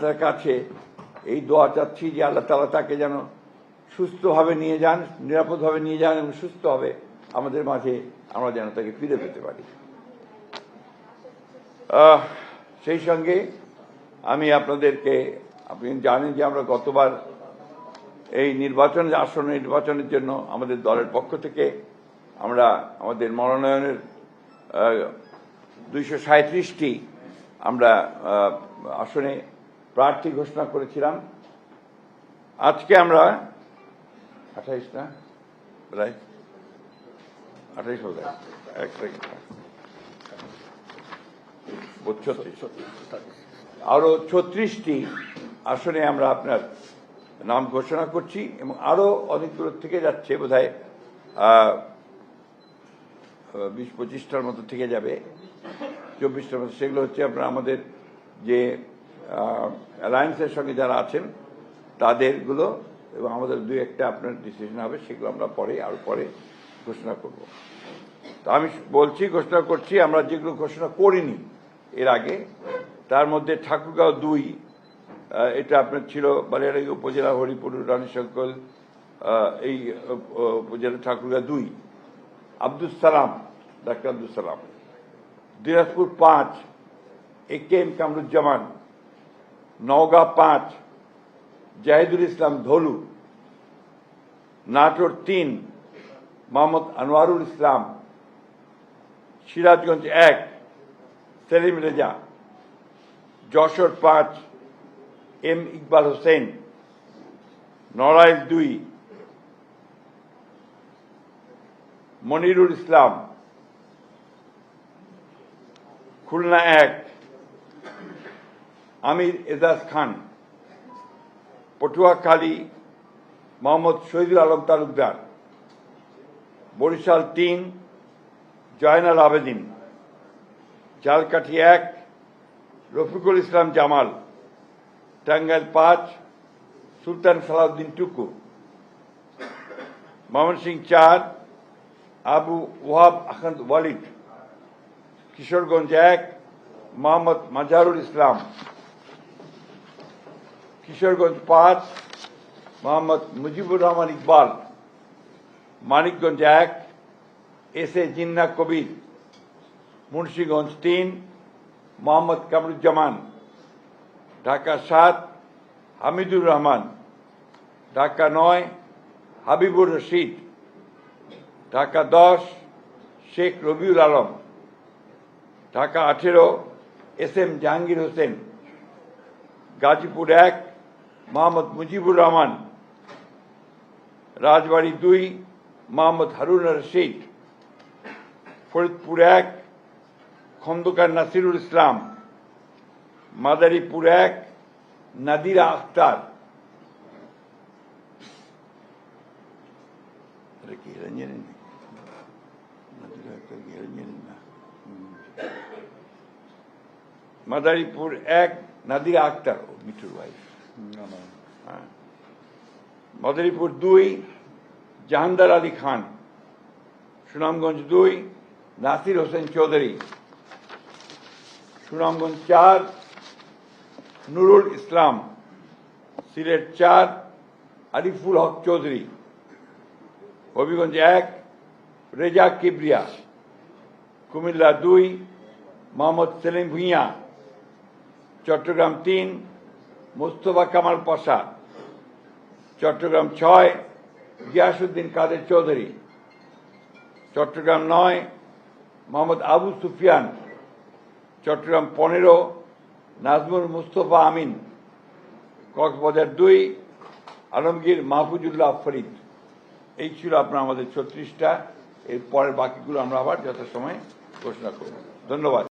আপনার কাছে এই দোয়া চাচ্ছি যে আল্লাহ তাআলা তাকে যেন সুস্থভাবে নিয়ে যান, নিরাপদভাবে নিয়ে যান এবং সুস্থভাবে আমাদের মাঝে আমরা যেন তাকে ফিরে পেতে পারি। সেই সঙ্গে আমি আপনাদেরকে, আপনি জানেন যে আমরা গতবার এই আসন্ন নির্বাচনের জন্য আমাদের দলের পক্ষ থেকে আমরা আমাদের মনোনয়নের 237টি আমরা আসনে প্রার্থী ঘোষণা করেছিলাম। আজকে আমরা 28 না প্রায় 28 বোধ হয়, 36 আরো 36টি আসনে আমরা আপনার নাম ঘোষণা করছি এবং আরো অনেকগুলো থেকে যাচ্ছে, বোধ হয় 20-25টার মতো থেকে যাবে, 24টার মতো। সেগুলো হচ্ছে আপনার আমাদের যে অ্যালায়েন্সের সঙ্গে যারা আছেন তাদেরগুলো, এবং আমাদের 2-1টা আপনার ডিসিশন হবে, সেগুলো আমরা আরো পরে ঘোষণা করব। তো আমি বলছি, ঘোষণা করছি আমরা যেগুলো ঘোষণা করিনি এর আগে, তার মধ্যে ঠাকুরগাঁও 2, এটা আপনার ছিল বালিয়াড়াই উপজেলা হরিপুর রানীশঙ্কল, এই উপজেলা ঠাকুরগাঁও 2, আব্দুল সালাম, ডাক্তার আব্দুল সালাম। দিনাজপুর 5, AK-M কামরুজ্জামান। নওগাঁ 5, জাহিদুল ইসলাম ধলু। নাটোর 3, মোহাম্মদ আনোয়ারুল ইসলাম। সিরাজগঞ্জ 1, সেলিম রেজা। যশোর 5, M ইকবাল হোসেন। নড়াইল 2, মনিরুল ইসলাম। খুলনা 1, আমির এজাজ খান। পটুয়াখালী মোহাম্মদ শহীদুল আলম তালুকদার। বরিশাল 3, জয়নাল আবেদিন। ঝালকাঠি 1, রফিকুল ইসলাম জামাল। টাঙ্গাইল 5, সুলতান সালাউদ্দিন টুকু। ময়মনসিংহ 4, আবু ওয়াহাব আহমদ ওয়ালিদ। কিশোরগঞ্জ 1, মোহাম্মদ মাজহারুল ইসলাম। কিশোরগঞ্জ 5, মোহাম্মদ মুজিবুর রহমান ইকবাল। মানিকগঞ্জ 1, SA জিন্না কবির। মুন্সিগঞ্জ 3, মোহাম্মদ কামরুজ্জামান। ঢাকা 7, হামিদুর রহমান। ঢাকা 9, হাবিবুর রশিদ। ঢাকা 10, শেখ রবিউল আলম। ঢাকা 18, SM জাহাঙ্গীর হোসেন। গাজীপুর 1, মোহাম্মদ মুজিবুর রহমান। রাজবাড়ী 2, মোহাম্মদ হারুন রশিদ। ফরিদপুর 1, খন্দকার নাসিরুল ইসলাম। মাদারীপুর 1, নাদিরা আক্তার। মাদারীপুর 1, নাদিরা আক্তার, মিঠুর ওয়াইফ। মাদারীপুর 2, জাহানদার আলী খান। সুনামগঞ্জ 2, নাসির হোসেন চৌধুরী। সুনামগঞ্জ 4, নুরুল ইসলাম। সিলেট 4, আরিফুল হক চৌধুরী। হবিগঞ্জ 1, রেজা কিবরিয়া। কুমিল্লা 2, মোহাম্মদ সেলিম ভুঁইয়া। চট্টগ্রাম 3, মোস্তফা কামাল পাশা। চট্টগ্রাম 6, গিয়াসউদ্দিন কাদের চৌধুরী। চট্টগ্রাম 9, মোহাম্মদ আবু সুফিয়ান। চট্টগ্রাম 15, নাজমুল মুস্তফা আমিন। কক্সবাজার 2, আলমগীর মাহফুজুল্লাহ ফরিদ। এই ছিল আপনার আমাদের 36টা। এর পরের বাকিগুলো আমরা আবার যথাসময়ে ঘোষণা করব। ধন্যবাদ।